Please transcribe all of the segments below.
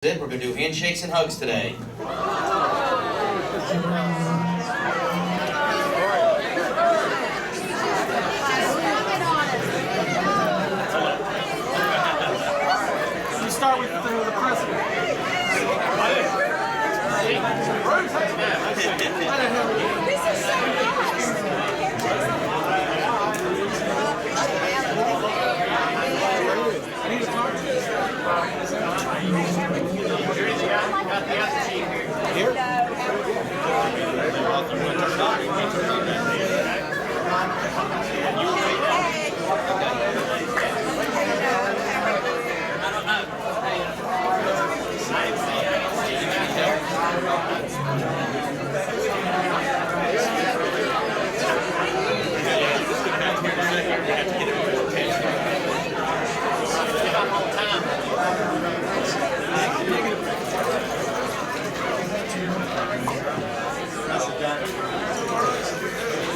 We're going to do handshakes and hugs today. We start with the president.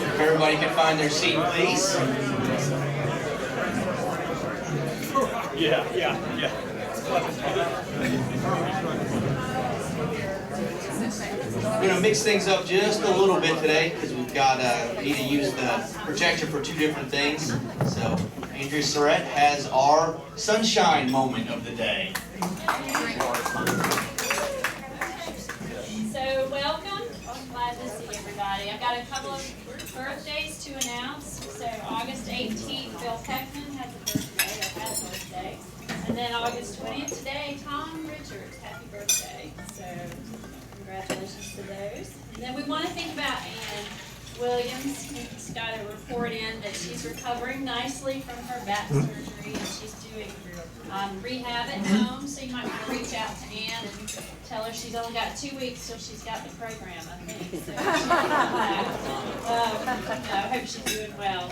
If everybody can find their seat, please. Yeah. We're going to mix things up just a little bit today because we need to use the projector for two different things. So Andrea Surratt has our sunshine moment of the day. So welcome. I'm glad to see everybody. I've got a couple of birthdays to announce. So August 18th, Bill Peckman has a birthday, or had a birthday. And then August 20th today, Tom Richards, happy birthday. So congratulations to those. And then we want to think about Ann Williams. She's got a report in that she's recovering nicely from her back surgery, and she's doing rehab at home. So you might want to reach out to Ann and tell her she's only got 2 weeks till she's got the program, I think. So she'll come back. I hope she's doing well.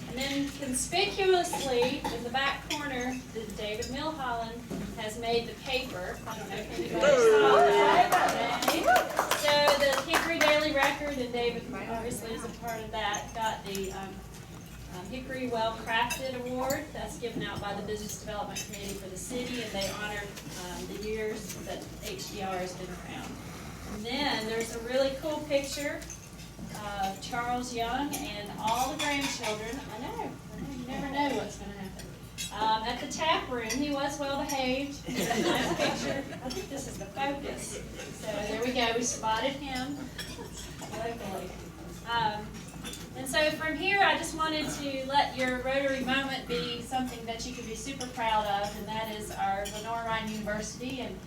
And then conspicuously in the back corner, David Milholland has made the paper. I don't know if anybody saw that. So the Hickory Daily Record, and David obviously is a part of that, got the Hickory Well Crafted Award. That's given out by the Business Development Committee for the city, and they honored the years that HDR has been around. And then there's a really cool picture of Charles Young and all the grandchildren. I know, you never know what's going to happen. At the tap room, he was well behaved. It's a nice picture. I think this is the focus. So there we go. We spotted him locally. And so from here, I just wanted to let your Rotary moment be something that you can be super proud of, and that is our Lenore Ryan University and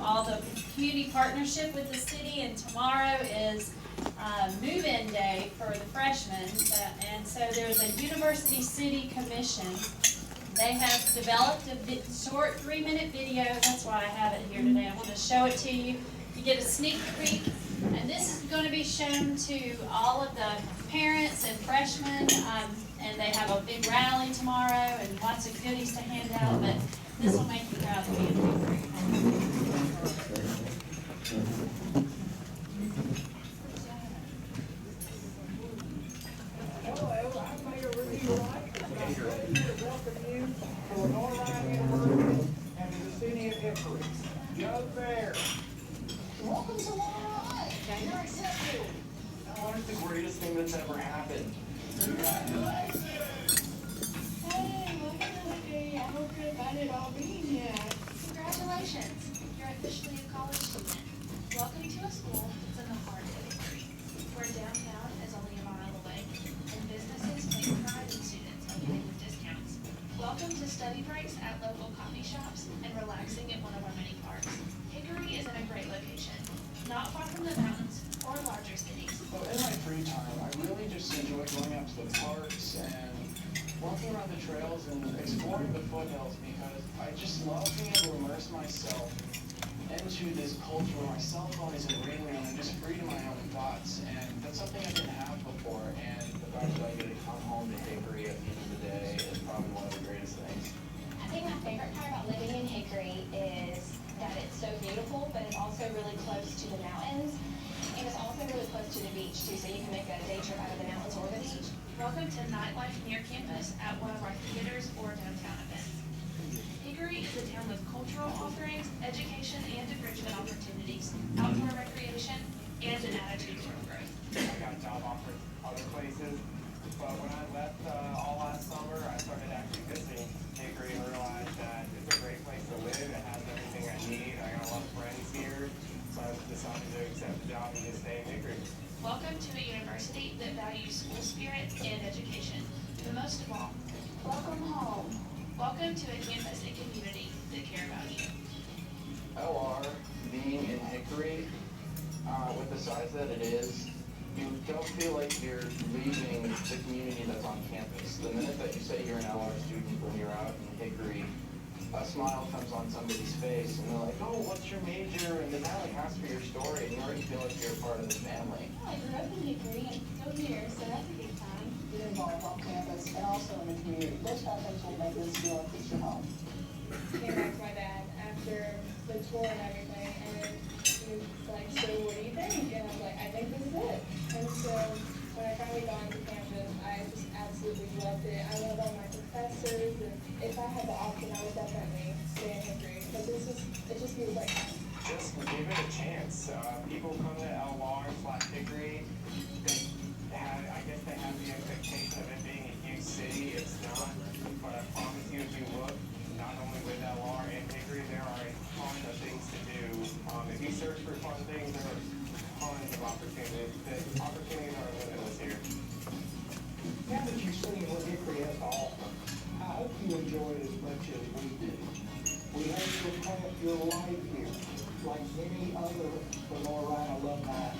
all the community partnership with the city. And tomorrow is move-in day for the freshmen, and so there's a University City Commission. They have developed a short 3-minute video. That's why I have it here today. I want to show it to you. You get a sneak peek, and this is going to be shown to all of the parents and freshmen, and they have a big rally tomorrow and lots of goodies to hand out, but this will make you proud to be in Hickory. Welcome to Rotary. You're accepted. Oh, it's the greatest thing that's ever happened. Congratulations. Hey, welcome to the day. I hope you're excited about being here. Congratulations. You're officially a college student. Welcome to a school that's in the heart of Hickory, where downtown is only a mile away, and businesses take pride in students and giving them discounts. Welcome to study breaks at local coffee shops and relaxing at one of our many parks. Hickory is in a great location, not far from the mountains or larger cities. So in my free time, I really just enjoy going out to the parks and walking around the trails and exploring the foothills, because I just love being able to immerse myself into this culture where my cell phone isn't ringing and I'm just free to my own thoughts. And that's something I didn't have before. And the fact that I get to come home to Hickory at the end of the day is probably one of the greatest things. I think my favorite part about living in Hickory is that it's so beautiful, but it's also really close to the mountains, and it's also really close to the beach too, so you can make a day trip out of the mountains or the beach. Welcome to nightlife near campus at one of our theaters or downtown events. Hickory is a town with cultural offerings, education and enrichment opportunities, outdoor recreation, and an attitude for growth. I got job offers other places, but when I left all last summer, I started actually missing Hickory and realized that it's a great place to live. It has everything I need. I got a lot of friends here, so I decided to accept the job and just stay in Hickory. Welcome to a university that values school spirit and education, but most of all, Welcome home. welcome to a campus and community that care about you. LR, being in Hickory, with the size that it is, you don't feel like you're leaving the community that's on campus. The minute that you say you're an LR student when you're out in Hickory, a smile comes on somebody's face and they're like, oh, what's your major? And then that like asks for your story and you already feel like you're a part of the family. I grew up in Hickory and still here, so that's a good time. Get involved on campus and also in the community. Those kind of things will make this feel like it's your home. Came back to my dad after the tour and everything, and he was like, so what do you think? And I was like, I think this is it. And so when I finally got into campus, I just absolutely loved it. I love all my professors, and if I had the option, I would definitely stay in Hickory, because it just feels like home. Just give it a chance. People come to LR/Hickory, I guess they have the expectation of it being a huge city. It's not, but I promise you, if you look, not only with LR and Hickory, there are a ton of things to do. If you search for fun things, there are tons of opportunities. The opportunities are limitless here. Now that you've seen what Hickory has to offer, I hope you enjoy it as much as we do. We hope you'll pass your life here, like many other Lenore Ryan alumni.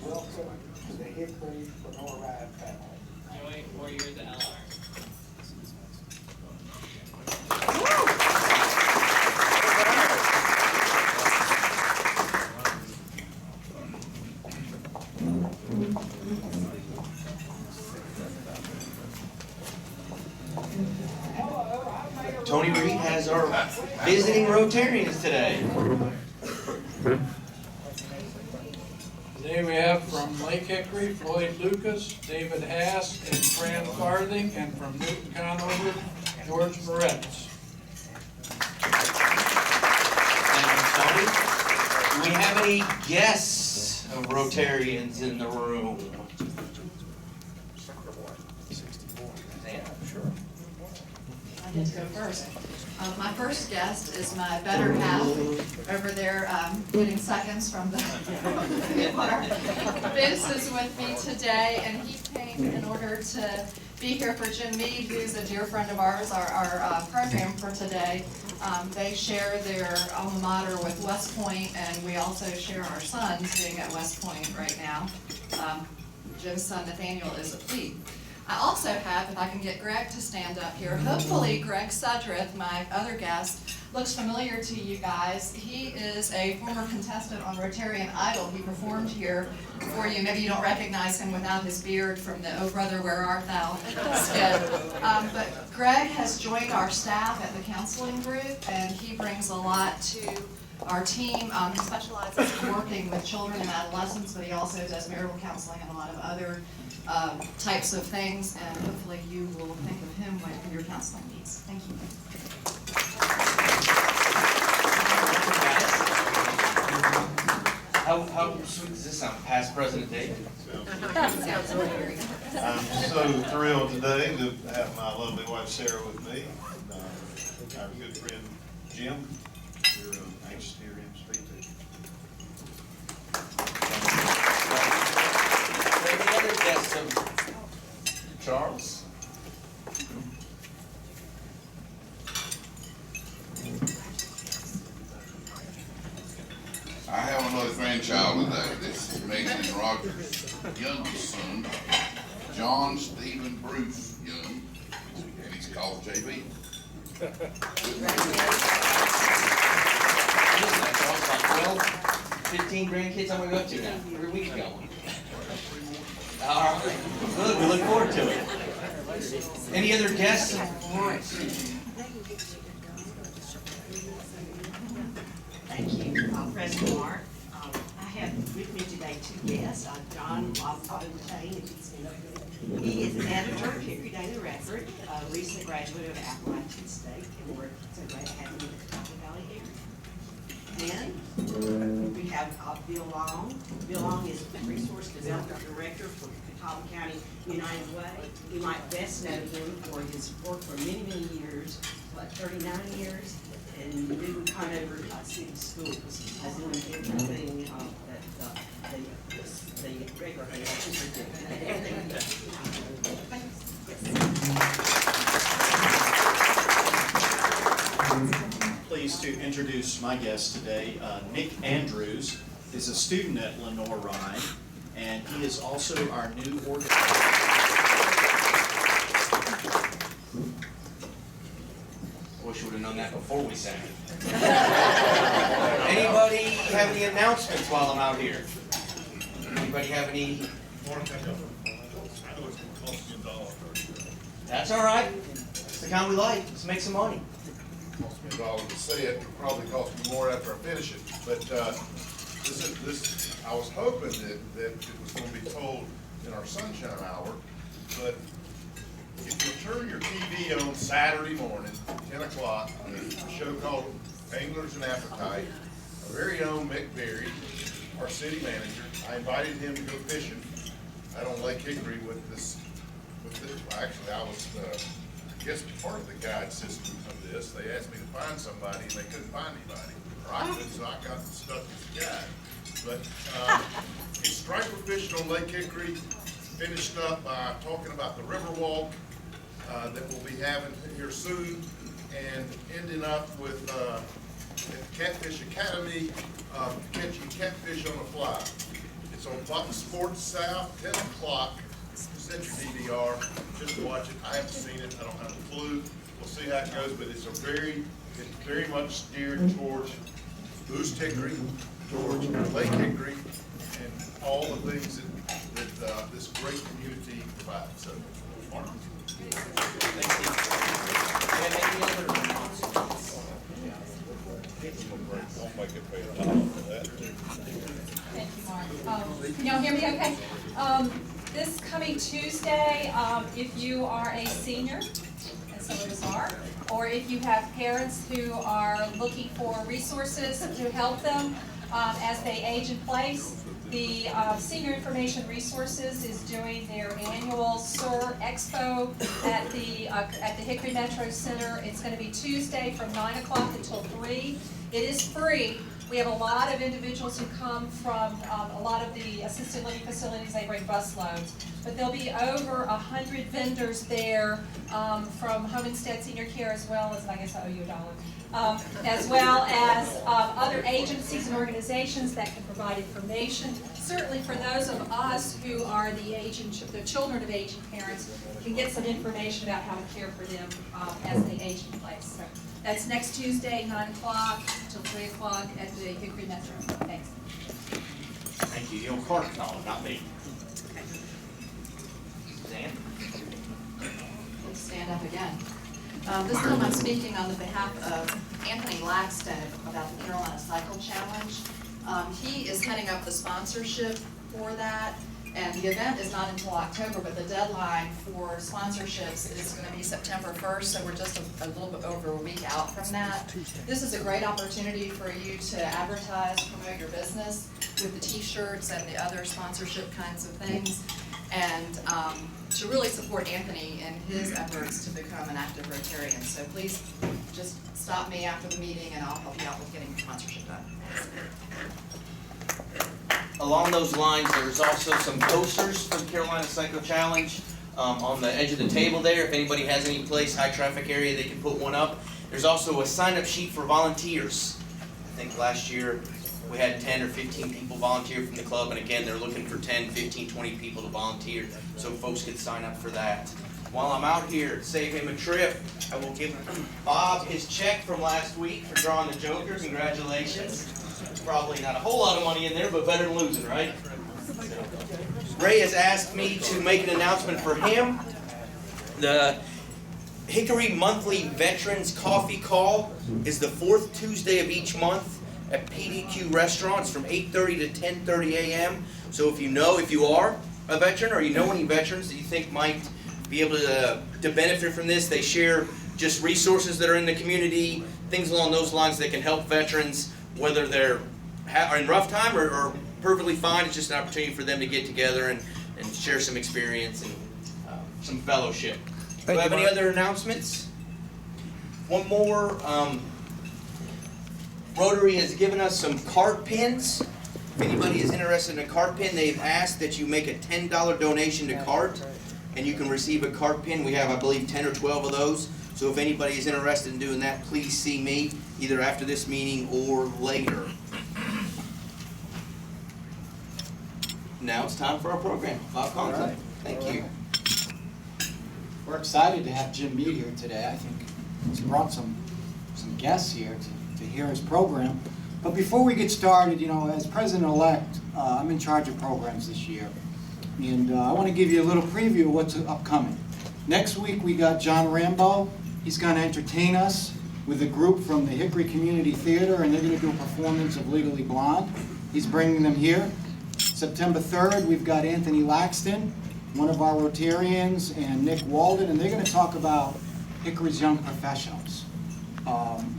Welcome to the Hickory Lenore Ryan family. Enjoy 4 years at LR. Tony Reed has our visiting Rotarians today. Today we have from Lake Hickory, Floyd Lucas, David Hass, and Fran Farthing, and from Newton Conover, George Moretz. Thank you, Tony. Do we have any guests of Rotarians in the room? I get to go first. My first guest is my better half over there, getting seconds from the Vince is with me today, and he came in order to be here for Jim Mead, who's a dear friend of ours, our program for today. They share their alma mater with West Point, and we also share our sons being at West Point right now. Jim's son Nathaniel is a plebe. I also have, if I can get Greg to stand up here, hopefully Greg Sudreth, my other guest, looks familiar to you guys. He is a former contestant on Rotarian Idol. He performed here for you. Maybe you don't recognize him without his beard from the Oh Brother, Where Art Thou skit. But Greg has joined our staff at the counseling group, and he brings a lot to our team. He specializes in working with children and adolescents, but he also does marital counseling and a lot of other types of things, and hopefully you will think of him for your counseling needs. Thank you. How sweet does this sound? Past President David? Sounds weird. I'm so thrilled today to have my lovely wife Sarah with me, and our good friend Jim. We're anxious to hear him speak to you. Any other guests of Charles? I have another grandchild today. This is Mason Rogers' youngest son, John Stephen Bruce Young, and he's called JB. 15 grandkids I'm going to go up to now. Every week going. All right. Good. We look forward to it. Any other guests? Thank you, President Mark. I have with me today two guests, John Fontaine, he is an editor of Hickory Daily Record, recently graduate of Appalachian State, and 10. We have Bill Long. Bill Long is Resource Development Director for Catawba County United Way. You might best know him for his work for many, many years, 39 years, in Newton Conover City Schools, as doing everything that the regular elections Pleased to introduce my guest today. Nick Andrews is a student at Lenore Rhine, and he is also our new organizer. I wish we would have known that before we sang it. Anybody have any announcements while I'm out here? Anybody have any? That's all right. It's the kind we like. Let's make some money. Cost me $1 to say it. It'll probably cost me more after I finish it. But this I was hoping that it was going to be told in our sunshine hour. But if you turn your TV on Saturday morning, 10 o'clock, a show called Anglers and Appetite, our very own Mick Berry, our city manager, I invited him to go fishing out on Lake Hickory with this. Actually, I was, I guess, part of the guide system of this. They asked me to find somebody, and they couldn't find anybody. Or I couldn't, so I got stuck as a guide. But it's striper fishing on Lake Hickory. Finished up by talking about the river walk that we'll be having here soon, and ending up with at the Catfish Academy catching catfish on a fly. It's on Fox Sports South, 10 o'clock. Set your DVR, just watch it. I haven't seen it, I don't have a clue. We'll see how it goes, but it's very much steered towards Moose Hickory, towards Lake Hickory, and all the things that this great community provides. So, Mark. Thank you, Mark. Can y'all hear me okay? This coming Tuesday, if you are a senior, and some of us are, or if you have parents who are looking for resources to help them as they age in place, the Senior Information Resources is doing their annual SIR Expo at the Hickory Metro Center. It's going to be Tuesday from 9 o'clock until 3. It is free. We have a lot of individuals who come from a lot of the assisted living facilities. They bring bus loads. But there'll be over 100 vendors there from Home Instead Senior Care, as well as, I guess I owe you $1, as well as other agencies and organizations that can provide information. Certainly for those of us who are the children of aging parents, can get some information about how to care for them as they age in place. So that's next Tuesday, 9 o'clock till 3 o'clock at the Hickory Metro. Thanks. Thank you. You'll Clark call it, not me. Suzanne? Let's stand up again. This time I'm speaking on the behalf of Anthony Laxton about the Carolina Cycle Challenge. He is heading up the sponsorship for that, and the event is not until October, but the deadline for sponsorships is going to be September 1st, so we're just a little bit over a week out from that. This is a great opportunity for you to advertise, promote your business with the t-shirts and the other sponsorship kinds of things, and to really support Anthony in his efforts to become an active Rotarian. So please just stop me after the meeting and I'll help you out with getting sponsorship done. Along those lines, there's also some posters for the Carolina Cycle Challenge on the edge of the table there. If anybody has any place, high traffic area, they can put one up. There's also a sign-up sheet for volunteers. I think last year we had 10 or 15 people volunteer from the club, and again, they're looking for 10, 15, 20 people to volunteer, so folks can sign up for that. While I'm out here to save him a trip, I will give Bob his check from last week for drawing the Joker. Congratulations. Probably not a whole lot of money in there, but better than losing, right? Ray has asked me to make an announcement for him. The Hickory Monthly Veterans Coffee Call is the 4th Tuesday of each month at PDQ Restaurants from 8:30 to 10:30 a.m. So if you are a veteran or you know any veterans that you think might be able to benefit from this, they share just resources that are in the community, things along those lines that can help veterans whether they're are in rough time or perfectly fine. It's just an opportunity for them to get together and share some experience and some fellowship. Do I have any other announcements? One more. Rotary has given us some cart pins. If anybody is interested in a cart pin, they've asked that you make a $10 donation to CART, and you can receive a cart pin. We have, I believe, 10 or 12 of those. So if anybody is interested in doing that, please see me, either after this meeting or later. Now it's time for our program. Bob Conklin. Right. Thank you. We're excited to have Jim Mead here today. I think he's brought some guests here to hear his program. But before we get started, you know, as president-elect, I'm in charge of programs this year. And I want to give you a little preview of what's upcoming. Next week we got John Rambo. He's going to entertain us with a group from the Hickory Community Theater, and they're going to do a performance of Legally Blonde. He's bringing them here. September 3rd, we've got Anthony Laxton, one of our Rotarians, and Nick Walden, and they're going to talk about Hickory's young professionals.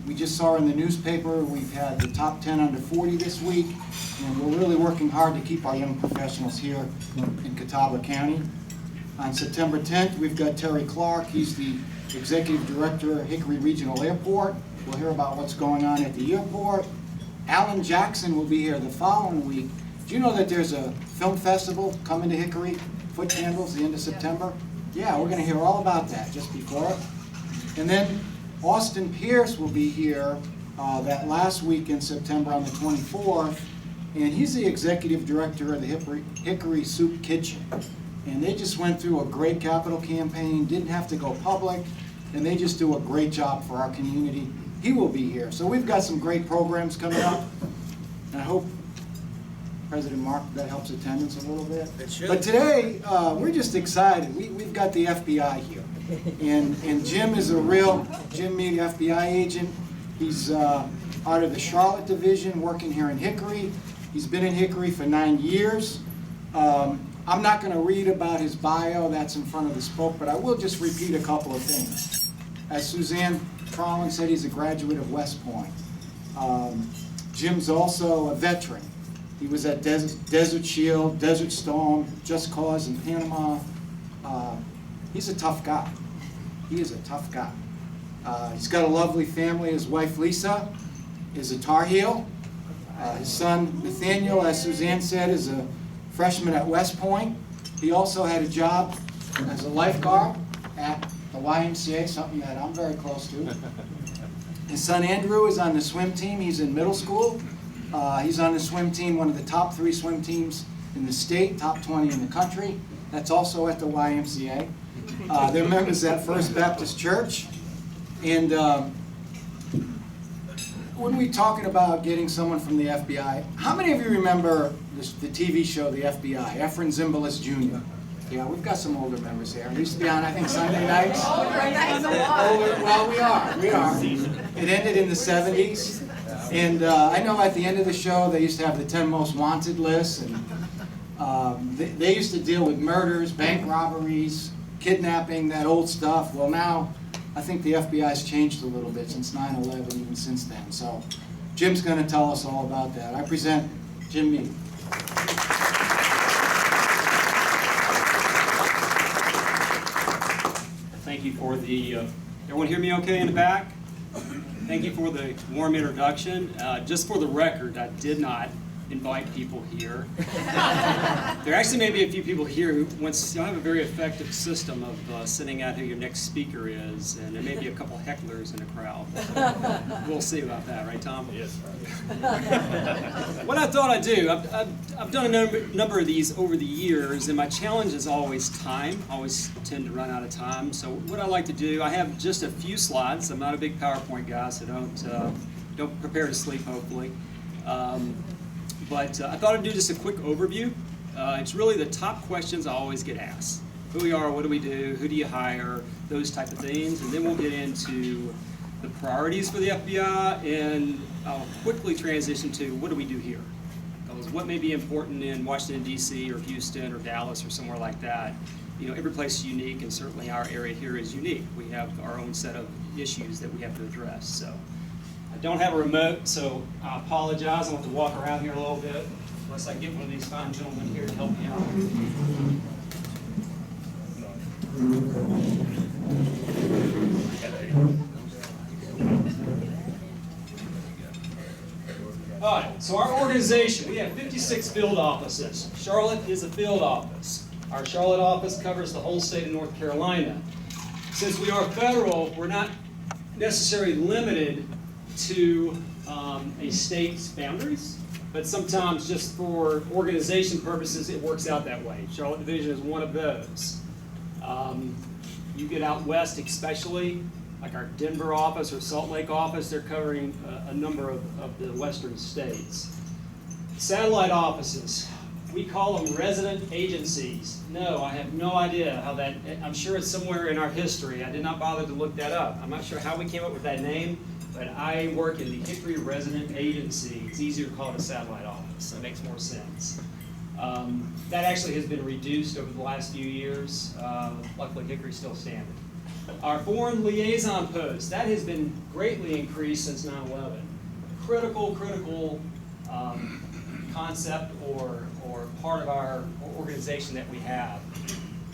We just saw in the newspaper we've had the top 10 under 40 this week, and we're really working hard to keep our young professionals here in Catawba County. On September 10th, we've got Terry Clark. He's the Executive Director of Hickory Regional Airport. We'll hear about what's going on at the airport. Alan Jackson will be here the following week. Do you know that there's a film festival coming to Hickory, Foot Candles, the end of September? Yeah, we're going to hear all about that just before it. And then Austin Pierce will be here that last week in September on the 24th, and he's the Executive Director of the Hickory Soup Kitchen. And they just went through a great capital campaign, didn't have to go public, and they just do a great job for our community. He will be here. So we've got some great programs coming up, and I hope President Mark, that helps attendance a little bit. It should. But today, we're just excited. We've got the FBI here. And Jim is a real Jim Mead FBI agent. He's out of the Charlotte Division, working here in Hickory. He's been in Hickory for 9 years. I'm not going to read about his bio, that's in front of the spoke, but I will just repeat a couple of things. As Suzanne Trollin said, he's a graduate of West Point. Jim's also a veteran. He was at Desert Shield, Desert Storm, Just Cause in Panama. He's a tough guy. He is a tough guy. He's got a lovely family. His wife, Lisa, is a Tar Heel. His son, Nathaniel, as Suzanne said, is a freshman at West Point. He also had a job as a lifeguard at the YMCA, something that I'm very close to. His son, Andrew, is on the swim team. He's in middle school. He's on the swim team, one of the top 3 swim teams in the state, top 20 in the country. That's also at the YMCA. They're members at First Baptist Church. And when we're talking about getting someone from the FBI, how many of you remember the TV show, The FBI, Efren Zimbalist Jr.? Yeah, we've got some older members here. It used to be on, I think, Sunday nights. Well, we are. It ended in the 70s. And I know at the end of the show, they used to have the 10 most wanted lists. And they used to deal with murders, bank robberies, kidnapping, that old stuff. Well, now, I think the FBI's changed a little bit since 9/11, even since then. So Jim's going to tell us all about that. I present Jim Mead. Thank you for the, everyone hear me okay in the back? Thank you for the warm introduction. Just for the record, I did not invite people here. There actually may be a few people here who you'll have a very effective system of sending out who your next speaker is, and there may be a couple hecklers in the crowd. We'll see about that, right, Tom? Yes. What I thought I'd do, I've done a number of these over the years, and my challenge is always time. I always tend to run out of time. So what I like to do, I have just a few slides. I'm not a big PowerPoint guy, so don't prepare to sleep, hopefully. But I thought I'd do just a quick overview. It's really the top questions I always get asked. Who we are, what do we do, who do you hire, those type of things. And then we'll get into the priorities for the FBI, and I'll quickly transition to what do we do here. Because what may be important in Washington, D.C. or Houston or Dallas or somewhere like that, you know, every place is unique, and certainly our area here is unique. We have our own set of issues that we have to address. So don't have a remote, so I apologize. I want to walk around here a little bit, unless I get one of these fine gentlemen here to help me out. All right, so our organization, we have 56 field offices. Charlotte is a field office. Our Charlotte office covers the whole state of North Carolina. Since we are federal, we're not necessarily limited to a state's boundaries, but sometimes just for organization purposes, it works out that way. Charlotte Division is one of those. You get out west especially, like our Denver office or Salt Lake office, they're covering a number of the western states. Satellite offices, we call them resident agencies. No, I have no idea how that, I'm sure it's somewhere in our history. I did not bother to look that up. I'm not sure how we came up with that name, but I work in the Hickory Resident Agency. It's easier to call it a satellite office. That makes more sense. That actually has been reduced over the last few years. Luckily, Hickory's still standing. Our foreign liaison post, that has been greatly increased since 9/11. Critical concept or part of our organization that we have.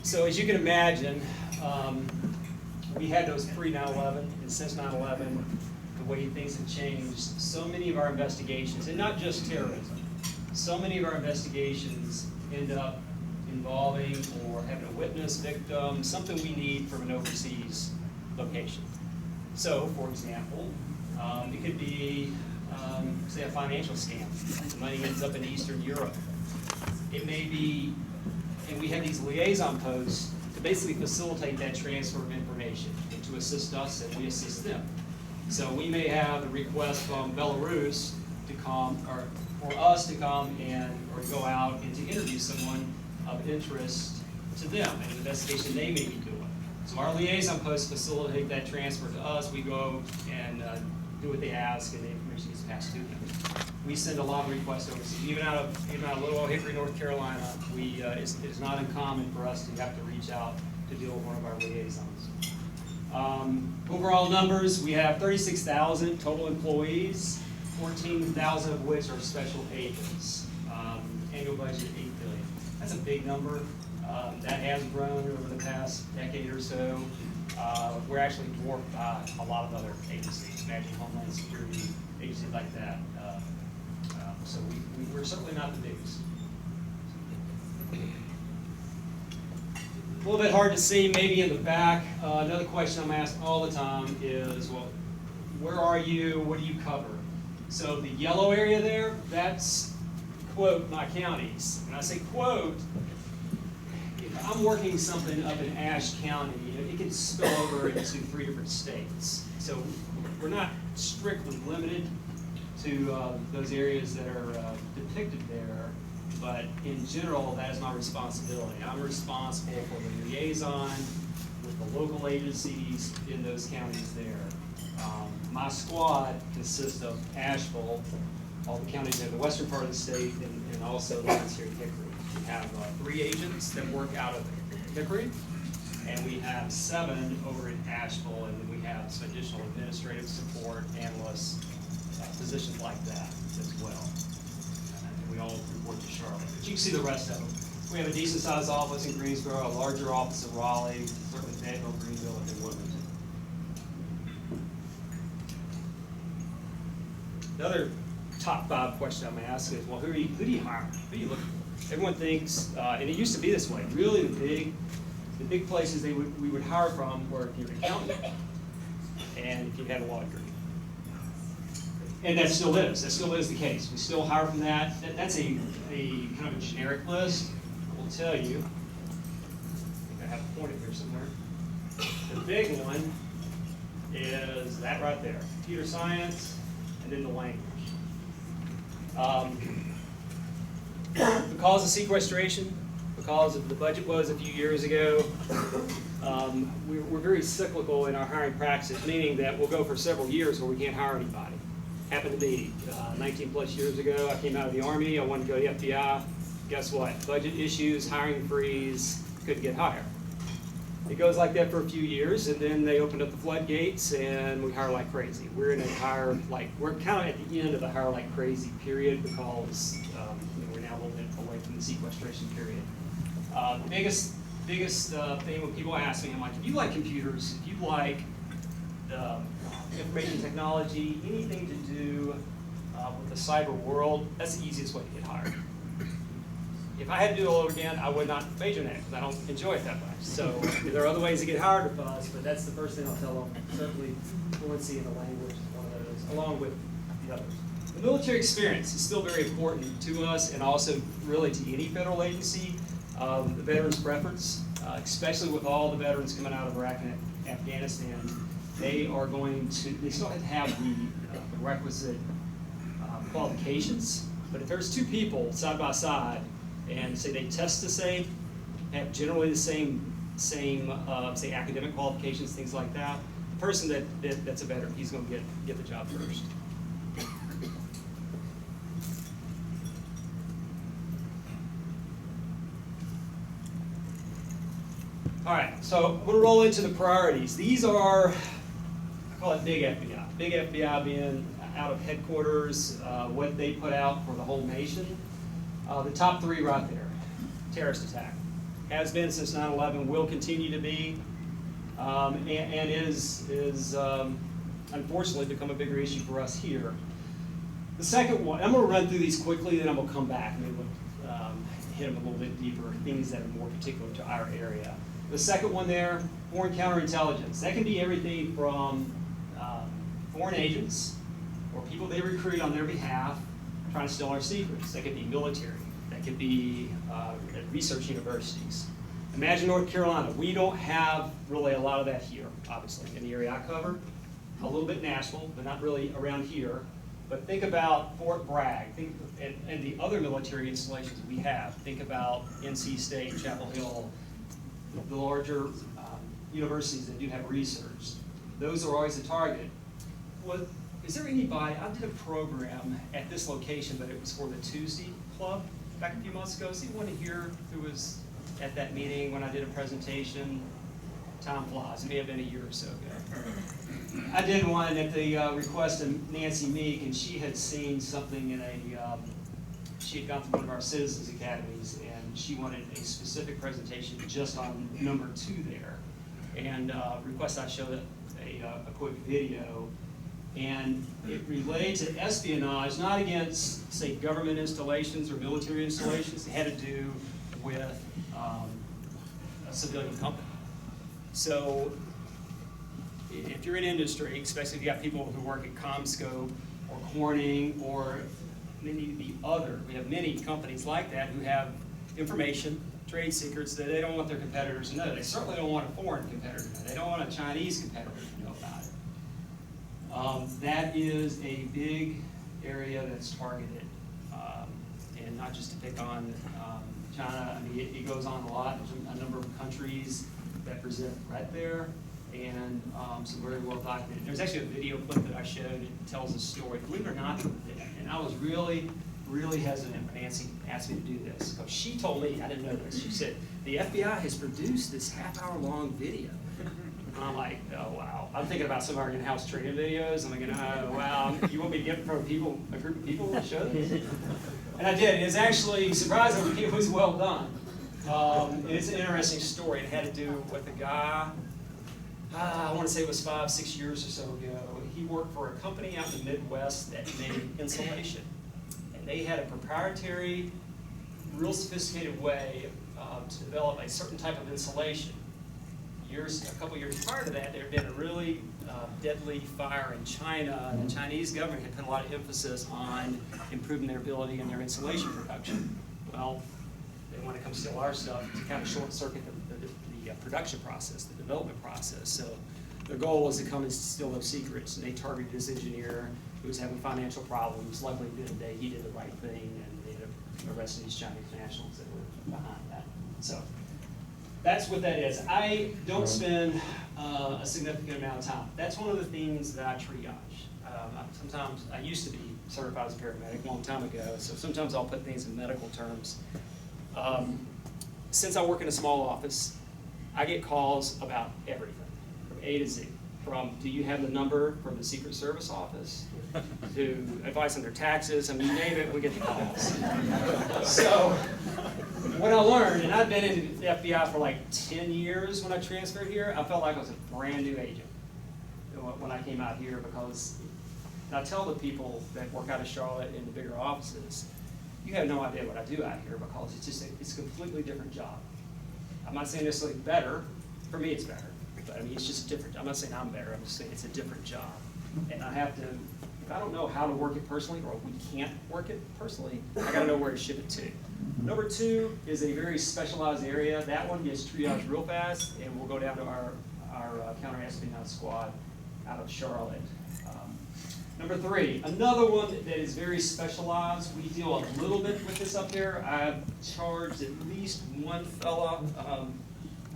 So as you can imagine, we had those pre-9/11, and since 9/11, the way things have changed, so many of our investigations, and not just terrorism, so many of our investigations end up involving or having a witness, victim, something we need from an overseas location. So, for example, it could be, say, a financial scam. The money ends up in Eastern Europe. It may be, and we have these liaison posts to basically facilitate that transfer of information and to assist us and we assist them. So we may have a request from Belarus to come, or for us to come and, or go out and to interview someone of interest to them, and an investigation they may be doing. So our liaison posts facilitate that transfer to us. We go and do what they ask, and the information gets passed to them. We send a lot of requests overseas, even out of little old Hickory, North Carolina. It's not uncommon for us to have to reach out to deal with one of our liaisons. Overall numbers, we have 36,000 total employees, 14,000 of which are special agents. Annual budget $8 billion. That's a big number. That has grown over the past decade or so. We're actually dwarfed by a lot of other agencies, imagine Homeland Security, agencies like that. So we're certainly not the biggest. A little bit hard to see maybe in the back. Another question I'm asked all the time is, well, where are you? What do you cover? So the yellow area there, that's, quote, my counties. And I say quote, if I'm working something up in Ashe County, it can spill over into 3 different states. So we're not strictly limited to those areas that are depicted there, but in general, that is my responsibility. I'm responsible for the liaison with the local agencies in those counties there. My squad consists of Asheville, all the counties in the western part of the state, and also the ones here in Hickory. We have 3 agents that work out of Hickory, and we have 7 over in Asheville, and then we have some additional administrative support, analysts, positions like that as well. And we all report to Charlotte. But you can see the rest of them. We have a decent sized office in Greensboro, a larger office in Raleigh, certainly Fayetteville, Greenville, and in Wilmington. The other top 5 question I'm asked is, well, who do you hire? Who do you look for? Everyone thinks, and it used to be this way, really the big places we would hire from were if you're an accountant and if you had a law degree. And that still is the case. We still hire from that. That's a kind of a generic list. I will tell you, I think I have a pointer here somewhere. The big one is that right there, computer science, and then the language. Because of sequestration, because of the budget was a few years ago, we're very cyclical in our hiring practices, meaning that we'll go for several years where we can't hire anybody. Happened to me 19 plus years ago. I came out of the Army. I wanted to go to the FBI. Guess what? Budget issues, hiring freeze, couldn't get hired. It goes like that for a few years, and then they opened up the floodgates, and we hire like crazy. We're in a we're kind of at the end of the hire like crazy period because we're now a little bit away from the sequestration period. The biggest thing when people ask me, I'm like, if you like computers, if you like information technology, anything to do with the cyber world, that's the easiest way to get hired. If I had to do it all over again, I would not major in that because I don't enjoy it that much. So there are other ways to get hired with us, but that's the first thing I'll tell them. Certainly fluency in the language is one of those, along with the others. The military experience is still very important to us and also really to any federal agency. The veterans' preference, especially with all the veterans coming out of Iraq and Afghanistan, they still have to have the requisite qualifications. But if there's two people side by side and say they test the same, have generally the same say academic qualifications, things like that, the person that's a veteran, he's going to get the job first. All right, so I'm going to roll into the priorities. These are, I call it big FBI. Big FBI being out of headquarters, what they put out for the whole nation. The top three right there. Terrorist attack. Has been since 9/11, will continue to be, and is unfortunately become a bigger issue for us here. The second one, I'm going to run through these quickly, then I'm going to come back and we'll hit them a little bit deeper, things that are more particular to our area. The second one there, foreign counterintelligence. That can be everything from foreign agents or people they recruit on their behalf trying to steal our secrets. That could be military. That could be at research universities. Imagine North Carolina. We don't have really a lot of that here, obviously, in the area I cover. A little bit national, but not really around here. But think about Fort Bragg, and the other military installations we have. Think about NC State, Chapel Hill, the larger universities that do have research. Those are always a target. Is there anybody, I did a program at this location, but it was for the Tuesday Club back a few months ago. Is anyone here who was at that meeting when I did a presentation? Time flies, it may have been a year or so ago. I did one at the request of Nancy Meek, and she had seen something in she had gone through one of our Citizens Academies, and she wanted a specific presentation just on number 2 there. And request I showed a quick video. And it related to espionage, not against, say, government installations or military installations. It had to do with a civilian company. So if you're in industry, especially if you got people who work at CommScope or Corning or many of the other, we have many companies like that who have information, trade secrets that they don't want their competitors to know. They certainly don't want a foreign competitor to know. They don't want a Chinese competitor to know about it. That is a big area that's targeted, and not just to pick on China. I mean, it goes on a lot. There's a number of countries that present right there, and some very well documented. There's actually a video clip that I showed. It tells a story. Believe it or not, and I was really hesitant when Nancy asked me to do this, because she told me, I didn't know this, she said, the FBI has produced this half-hour-long video. And I'm like, oh, wow. I'm thinking about some of our in-house training videos. I'm thinking, oh, wow, you want me to get in front of people, a group of people to show this? And I did. It's actually, surprisingly, it was well done. It's an interesting story. It had to do with a guy, I want to say it was 5-6 years or so ago. He worked for a company out in the Midwest that made insulation. And they had a proprietary, real sophisticated way to develop a certain type of insulation. A couple years prior to that, there had been a really deadly fire in China, and the Chinese government had put a lot of emphasis on improving their ability in their insulation production. Well, they want to come steal our stuff to kind of short-circuit the production process, the development process. So their goal was to come and steal those secrets, and they targeted this engineer who was having financial problems. Luckily, the day he did the right thing, and they ended up arresting these Chinese nationals that were behind that. So that's what that is. I don't spend a significant amount of time. That's one of the things that I triage. Sometimes, I used to be certified as a paramedic a long time ago, so sometimes I'll put things in medical terms. Since I work in a small office, I get calls about everything, from A to Z. From, do you have the number from the Secret Service office, to advice on their taxes, I mean, you name it, we get the calls. So, what I learned, and I've been in the FBI for like 10 years when I transferred here, I felt like I was a brand new agent when I came out here, because, and I tell the people that work out of Charlotte in the bigger offices, you have no idea what I do out here, because it's a completely different job. I'm not saying necessarily better, for me it's better, but I mean, it's just different. I'm not saying I'm better, I'm just saying it's a different job. And I have to, if I don't know how to work it personally, or we can't work it personally, I gotta know where to ship it to. Number 2 is a very specialized area. That one gets triaged real fast, and we'll go down to our counter-espionage squad out of Charlotte. Number 3, another one that is very specialized. We deal a little bit with this up here. I've charged at least one fella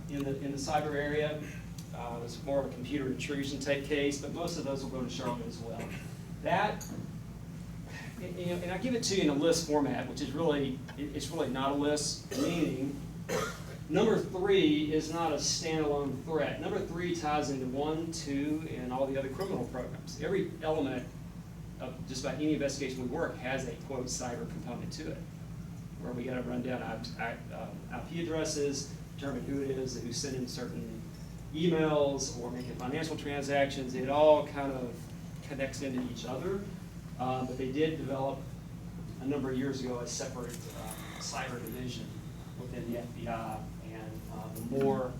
in the cyber area. It's more of a computer intrusion type case, but most of those will go to Charlotte as well. That, and I give it to you in a list format, which is really, it's really not a list, meaning number 3 is not a standalone threat. Number 3 ties into 1, 2, and all the other criminal programs. Every element of just about any investigation we work has a, quote, cyber component to it, where we got to run down IP addresses, determine who it is, who's sending certain emails or making financial transactions. It all kind of connects into each other. But they did develop a number of years ago a separate cyber division within the FBI, and the more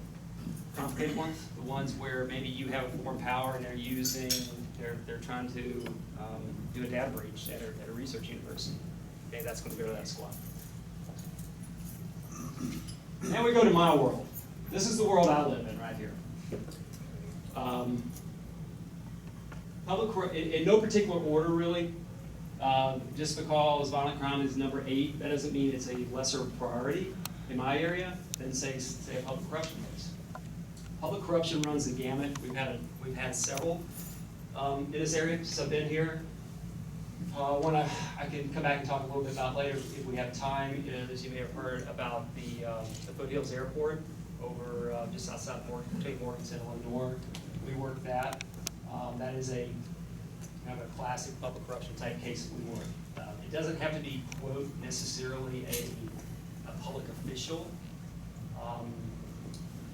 complicated ones, the ones where maybe you have a foreign power and they're trying to do a data breach at a research university. Okay, that's going to go to that squad. Now we go to my world. This is the world I live in right here. In no particular order, really. Just because violent crime is number 8, that doesn't mean it's a lesser priority in my area than say a public corruption case. Public corruption runs the gamut. We've had several in this area since I've been here. One I can come back and talk a little bit about later if we have time is, you may have heard about the Foothills Airport over just outside between Morganton and Lenore. We worked that. That is a kind of a classic public corruption type case that we work. It doesn't have to be, quote, necessarily a public official.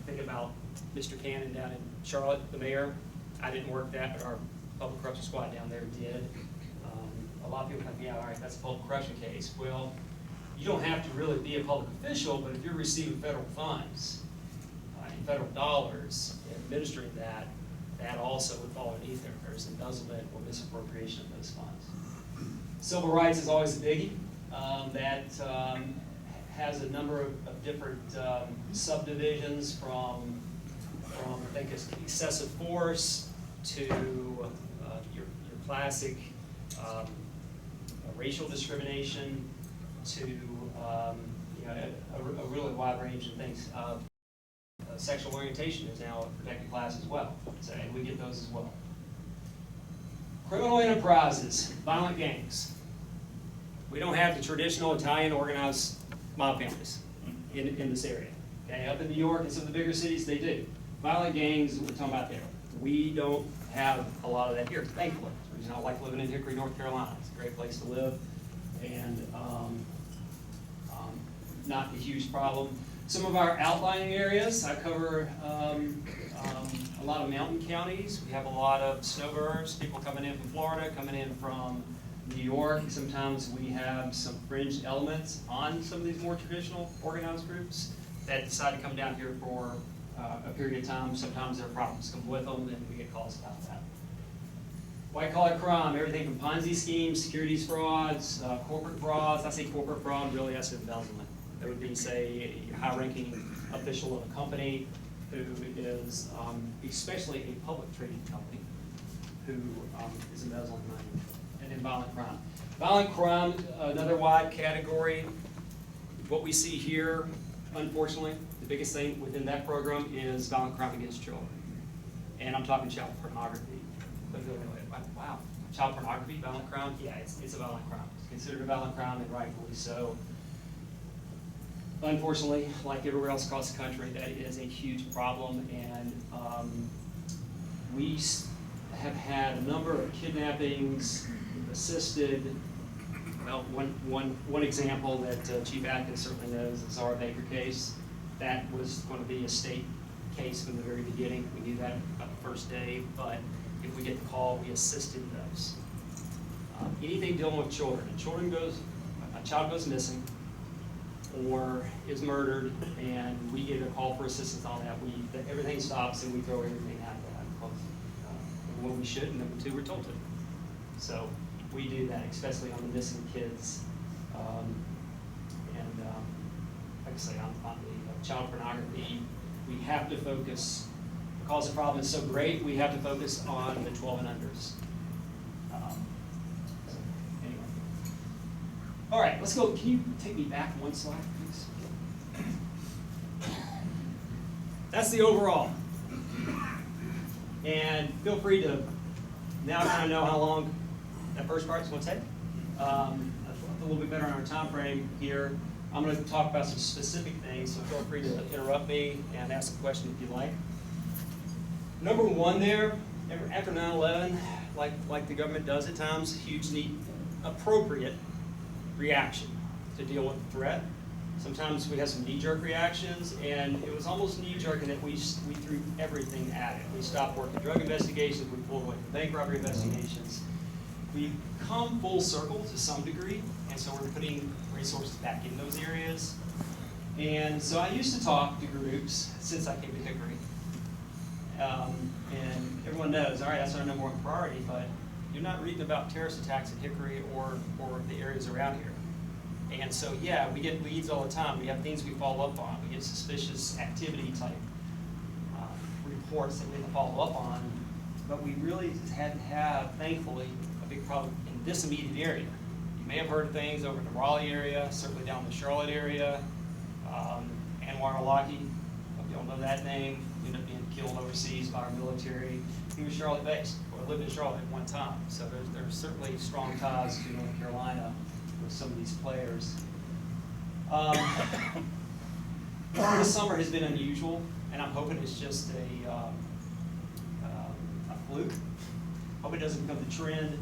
Think about Mr. Cannon down in Charlotte, the mayor. I didn't work that, but our public corruption squad down there did. A lot of people think, yeah, all right, that's a public corruption case. Well, you don't have to really be a public official, but if you're receiving federal funds and federal dollars administering that, that also would fall underneath there. There's embezzlement or misappropriation of those funds. Civil rights is always a biggie. That has a number of different subdivisions from I think it's excessive force to your classic racial discrimination to a really wide range of things. Sexual orientation is now a protected class as well, so, and we get those as well. Criminal enterprises, violent gangs. We don't have the traditional Italian organized mob families in this area. Okay, up in New York and some of the bigger cities, they do. Violent gangs, we're talking about there. We don't have a lot of that here, thankfully. That's the reason I like living in Hickory, North Carolina. It's a great place to live, and not a huge problem. Some of our outlying areas, I cover a lot of mountain counties. We have a lot of snowbirds, people coming in from Florida, coming in from New York. Sometimes we have some fringe elements on some of these more traditional organized groups that decide to come down here for a period of time. Sometimes their problems come with them, and we get calls about that. White collar crime, everything from Ponzi schemes, securities frauds, corporate frauds. I say corporate fraud, really that's embezzlement. That would be, say, a high-ranking official of a company who is, especially a public trading company, who is embezzling money. And then violent crime. Violent crime, another wide category. What we see here, unfortunately, the biggest thing within that program is violent crime against children. And I'm talking child pornography. Wow, child pornography, violent crime? Yeah, it's a violent crime. It's considered a violent crime, and rightfully so. unfortunately, like everywhere else across the country, that is a huge problem, and we have had a number of kidnappings, assisted. Well, one example that Chief Atkins certainly knows is our Baker case. That was going to be a state case from the very beginning. We knew that about the first day, but if we get the call, we assisted those. Anything dealing with children, a child goes missing or is murdered, and we get a call for assistance on that, everything stops and we throw everything at that. When we should, and number two, we're told to. So we do that, especially on the missing kids. Like I say, on the child pornography, we have to focus, because the problem is so great, we have to focus on the 12 and unders. So anyway. All right, let's go. Can you take me back one slide, please? That's the overall. And feel free to now kind of know how long that first part's going to take. A little bit better on our time frame here. I'm going to talk about some specific things, so feel free to interrupt me and ask a question if you like. Number one there, after 9/11, like the government does at times, huge need, appropriate reaction to deal with the threat. Sometimes we have some knee-jerk reactions, and it was almost knee-jerk in that we threw everything at it. We stopped working drug investigations, we pulled away from bank robbery investigations. We've come full circle to some degree, and so we're putting resources back in those areas. And so I used to talk to groups since I came to Hickory. And everyone knows, all right, that's our number one priority, but you're not reading about terrorist attacks at Hickory or the areas around here. And so, yeah, we get leads all the time. We have things we follow up on. We get suspicious activity type reports that we have to follow up on. But we really had to have, thankfully, a big problem in this immediate area. You may have heard of things over in the Raleigh area, certainly down the Charlotte area, Anwar-Awlaki. If you don't know that name, ended up being killed overseas by our military. He was Charlotte based, or lived in Charlotte at one time. So there's certainly strong ties to North Carolina with some of these players. This summer has been unusual, and I'm hoping it's just a fluke. Hope it doesn't become the trend.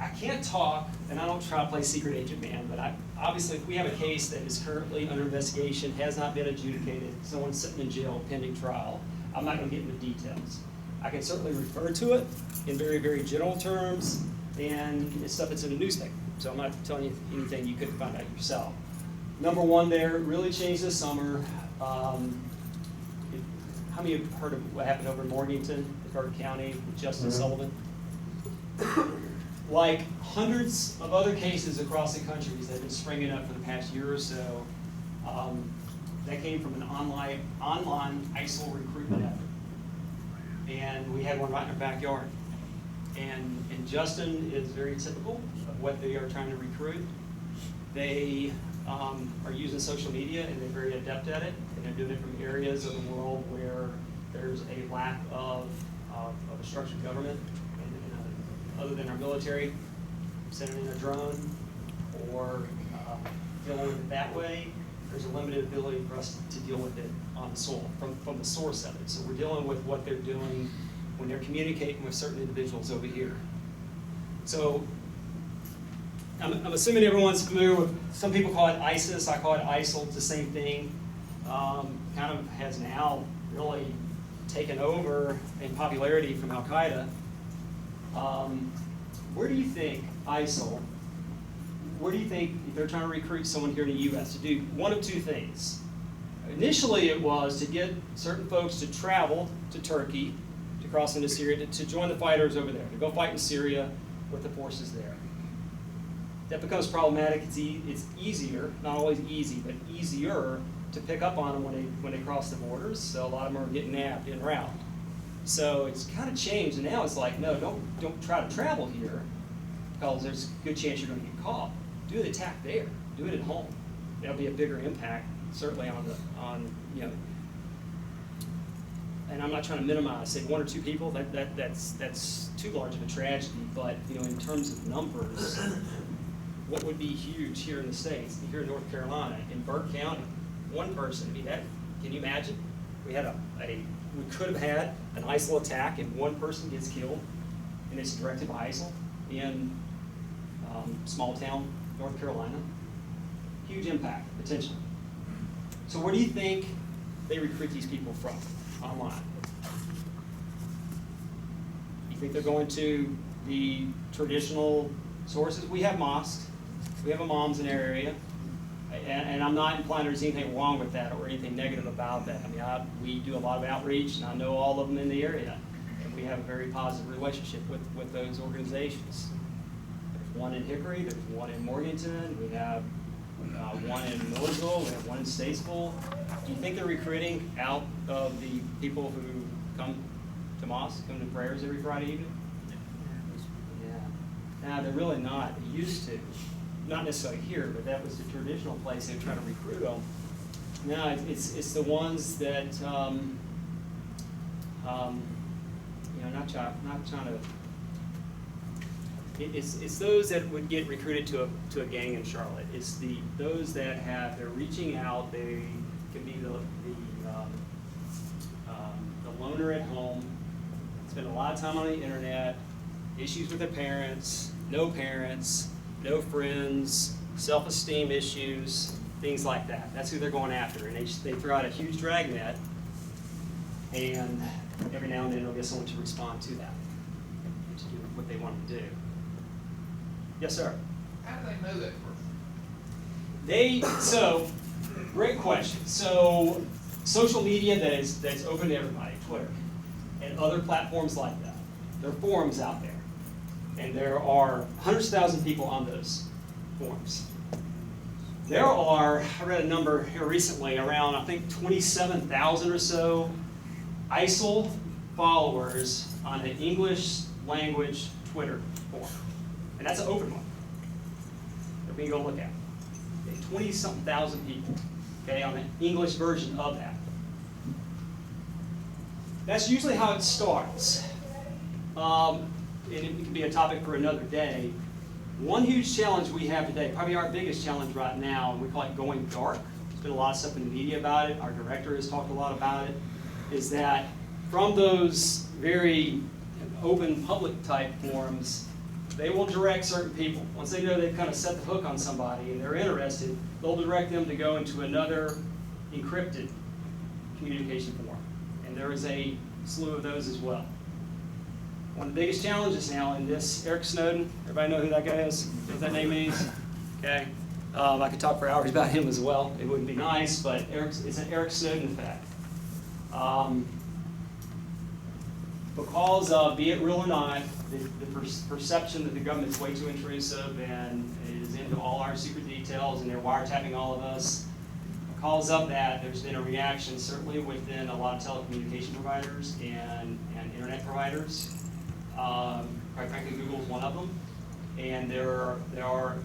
I can't talk, and I don't try to play secret agent man, but obviously if we have a case that is currently under investigation, has not been adjudicated, someone's sitting in jail pending trial, I'm not going to get into details. I can certainly refer to it in very, very general terms, and it's stuff that's in the newspaper. So I'm not telling you anything you couldn't find out yourself. Number one there, really changed this summer. How many have heard of what happened over in Morganton, Hickory County, with Justin Sullivan? Like hundreds of other cases across the country that have been springing up for the past year or so, that came from an online ISIL recruitment effort. And we had one right in our backyard. And Justin is very typical of what they are trying to recruit. They are using social media, and they're very adept at it, and they're doing it from areas of the world where there's a lack of a structured government, and other than our military, sending in a drone or dealing with it that way, there's a limited ability for us to deal with it on the soil, from the source of it. So we're dealing with what they're doing when they're communicating with certain individuals over here. So I'm assuming everyone's familiar with, some people call it ISIS, I call it ISIL, it's the same thing. Kind of has now really taken over in popularity from Al-Qaeda. Where do you think ISIL, where do you think if they're trying to recruit someone here in the U.S. to do one of two things? Initially it was to get certain folks to travel to Turkey, to cross into Syria, to join the fighters over there, to go fight in Syria with the forces there. That becomes problematic. It's easier, not always easy, but easier to pick up on them when they cross the borders. So a lot of them are getting nabbed en route. So it's kind of changed, and now it's like, no, don't try to travel here, because there's a good chance you're going to get caught. Do the attack there. Do it at home. That'll be a bigger impact, certainly on you know. And I'm not trying to minimize, say one or two people. That's too large of a tragedy. But you know, in terms of numbers, what would be huge here in the States, here in North Carolina, in Burke County, One person. I mean, that, can you imagine? We could have had an ISIL attack and one person gets killed, and it's directed by ISIL in small town North Carolina. Huge impact, potentially. So where do you think they recruit these people from online? You think they're going to the traditional sources? We have mosques, we have imams in our area, and I'm not implying there's anything wrong with that or anything negative about that. I mean, we do a lot of outreach, and I know all of them in the area, and we have a very positive relationship with those organizations. There's one in Hickory, there's one in Morganton, we have one in Millersville, we have one in Statesville. Do you think they're recruiting out of the people who come to mosque, come to prayers every Friday evening? Yeah. No, they're really not. They used to. Not necessarily here, but that was the traditional place they try to recruit them. No, it's the ones that not trying to. It's those that would get recruited to a gang in Charlotte. It's those that they're reaching out. They can be the loner at home, spend a lot of time on the internet, issues with their parents, no friends, self-esteem issues, things like that. That's who they're going after. And they throw out a huge dragnet, and every now and then they'll get someone to respond to that, and to do what they want to do. Yes, sir? How do they know that person? So, great question. So, social media that's open to everybody, Twitter, and other platforms like that. There are forums out there. And there are hundreds of thousands of people on those forums. There are, I read a number here recently, around I think 27,000 or so ISIL followers on an English language Twitter forum. And that's an open one that we can go look at. 20-something thousand people, okay, on the English version of that. That's usually how it starts. And it can be a topic for another day. One huge challenge we have today, probably our biggest challenge right now, and we call it going dark. There's been a lot of stuff in the media about it. Our director has talked a lot about it. Is that from those very open public type forums, they will direct certain people. Once they know they've kind of set the hook on somebody and they're interested, they'll direct them to go into another encrypted communication forum. And there is a slew of those as well. One of the biggest challenges now in this, Eric Snowden, everybody know who that guy is? What that name means? Okay. I could talk for hours about him as well. It wouldn't be nice, but it's an Eric Snowden effect. Because of, be it real or not, the perception that the government's way too intrusive and is into all our secret details and they're wiretapping all of us. Because of that, there's been a reaction certainly within a lot of telecommunication providers and internet providers. Quite frankly, Google is one of them. And there are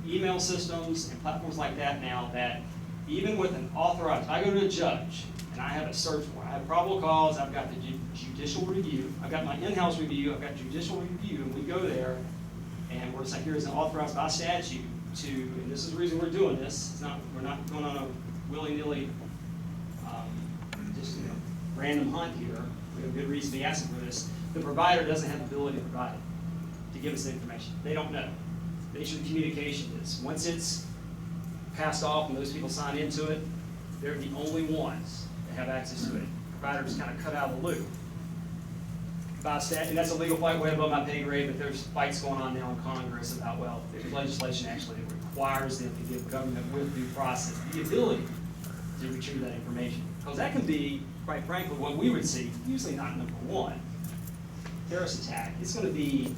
email systems and platforms like that now that even with an authorized, I go to a judge and I have a search warrant, I have probable cause, I've got the judicial review, I've got my in-house review, I've got judicial review, and we go there and we're saying, here's an authorized by statute to, and this is the reason we're doing this, it's not, we're not going on a willy-nilly, just random hunt here, we have a good reason to be asking for this. The provider doesn't have the ability to provide it, to give us the information. They don't know. The nature of the communication is, once it's passed off and those people sign into it, they're the only ones that have access to it. The provider's kind of cut out of the loop. By statute, and that's a legal fight way above my pay grade, but there's fights going on now in Congress about, well, there's legislation actually that requires them to give government with due process the ability to retrieve that information. Because that can be, quite frankly, what we would see, usually not number one, terrorist attack. It's going to be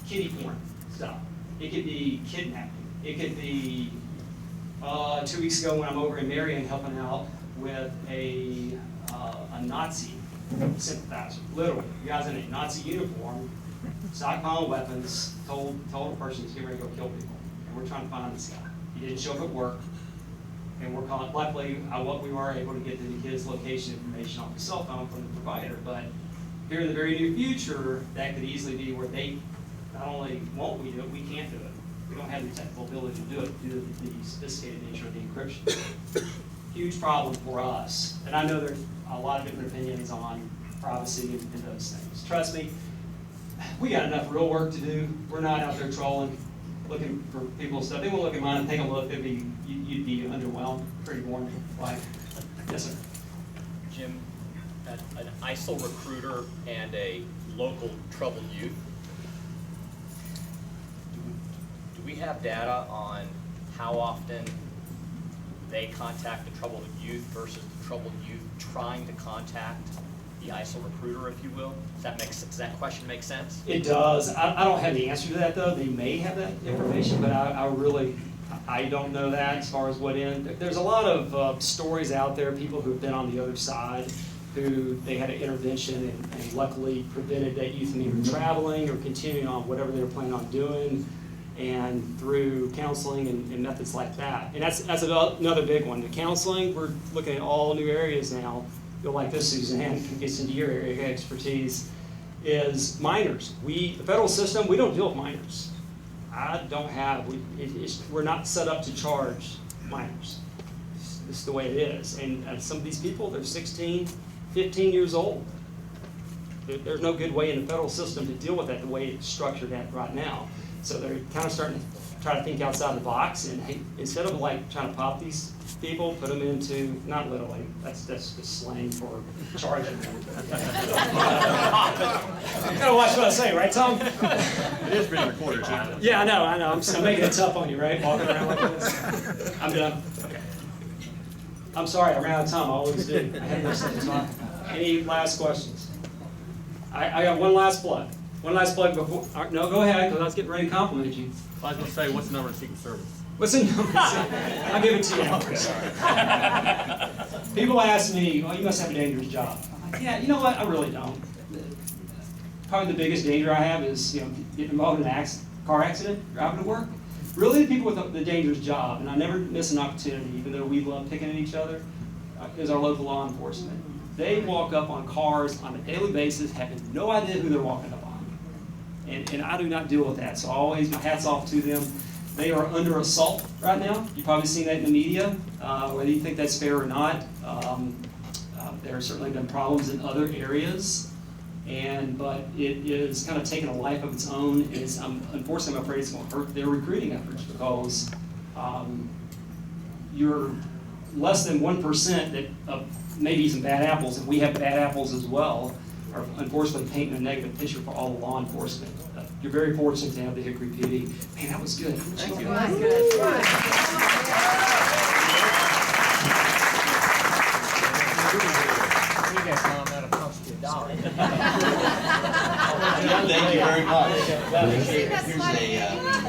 kiddie porn stuff. It could be kidnapping. It could be 2 weeks ago when I'm over in Marion helping out with a Nazi sympathizer. Literally, you guys in a Nazi uniform, stockpile weapons, told a person he's getting ready to go kill people. And we're trying to find this guy. He didn't show up at work. And we're calling, luckily, what we were able to get his location information off the cell phone from the provider. But here in the very near future, that could easily be where they not only won't we do it, we can't do it. We don't have the technical ability to do it due to the sophisticated nature of the encryption. Huge problem for us. And I know there's a lot of different opinions on privacy and those things. Trust me, we got enough real work to do. We're not out there trolling, looking for people's stuff. They will look at mine and take a look. You'd be underwhelmed, pretty boring. Like, yes, sir. Jim, an ISIL recruiter and a local troubled youth, do we have data on how often they contact the troubled youth versus the troubled youth trying to contact the ISIL recruiter, if you will? Does that question make sense? It does. I don't have the answer to that, though. They may have that information, but I don't know that as far as what end. There's a lot of stories out there, people who've been on the other side, who they had an intervention and luckily prevented that youth from either traveling or continuing on whatever they were planning on doing, and through counseling and methods like that. And that's another big one. The counseling, we're looking at all new areas now. You'll like this, Suzanne, who gets into your area of expertise, is minors. The federal system, we don't deal with minors. We're not set up to charge minors. This is the way it is. And some of these people, they're 16, 15 years old. There's no good way in the federal system to deal with that the way it's structured right now. So they're kind of starting to try to think outside the box, and hey, instead of like trying to pop these people, put them into, not literally, that's just slang for charging them. Gotta watch what I say, right, Tom? It is being recorded, Jim. Yeah, I know. I'm making it tough on you, right? Walking around like this. I'm done. Okay. I'm sorry, I ran out of time. I always do. I had no stuff to talk about. Any last questions? I got one last plug. One last plug before. No, go ahead, because I was getting ready to compliment you. I was going to say, what's the number of Secret Service? What's the number? I'll give it to you after. Sorry. People ask me, "Oh, you must have a dangerous job." I'm like, yeah, you know what? I really don't. Probably the biggest danger I have is getting involved in an car accident, driving to work. Really, the people with the dangerous job, and I never miss an opportunity, even though we love picking at each other, is our local law enforcement. They walk up on cars on a daily basis, having no idea who they're walking up on. And I do not deal with that, so always my hat's off to them. They are under assault right now. You've probably seen that in the media, whether you think that's fair or not. There have certainly been problems in other areas, but it is kind of taken a life of its own. Unfortunately, I'm afraid it's going to hurt their recruiting efforts, because you're less than 1% of maybe some bad apples, and we have bad apples as well, are unfortunately painting a negative picture for all the law enforcement. You're very fortunate to have the Hickory PD. Man, that was good. Thank you. That was good. You guys know that'll cost you $1. Thank you very much. Here's a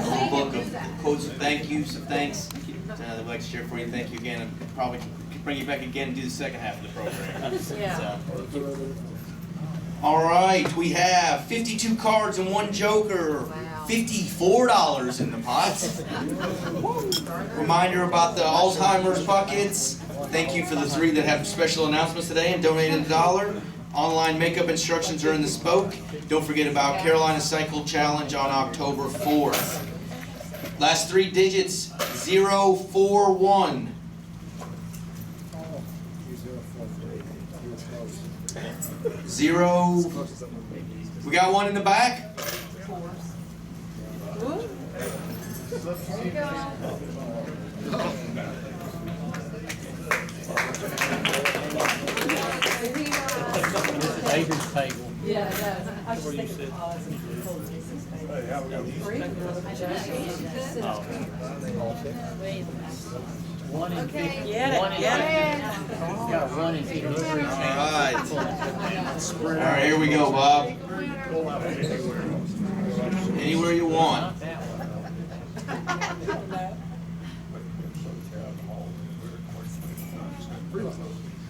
little book of quotes of thank yous, of thanks that we'd like to share for you. Thank you again, and probably bring you back again and do the second half of the program. Yeah. All right, we have 52 cards and 1 joker. Wow. $54 in the pot. Reminder about the Alzheimer's buckets. Thank you for the 3 that have special announcements today and donated $1. Online makeup instructions are in the spoke. Don't forget about Carolina Cycle Challenge on October 4th. Last 3 digits, 041. 0. We got one in the back. David's table. Yeah, it does. I was just thinking pause and One in 50. Got one in 50. All right, here we go, Bob. Anywhere you want.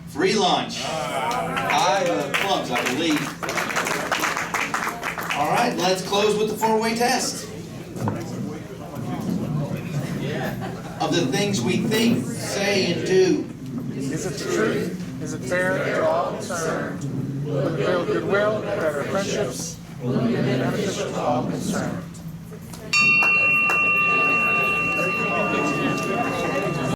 Free lunch. 5 clubs, I believe. All right, let's close with the 4-way test. Of the things we think, say, and do. Is it true? Is it fair to all concerned? Will it build goodwill, better friendships? Will it be beneficial to all concerned? Congratulations.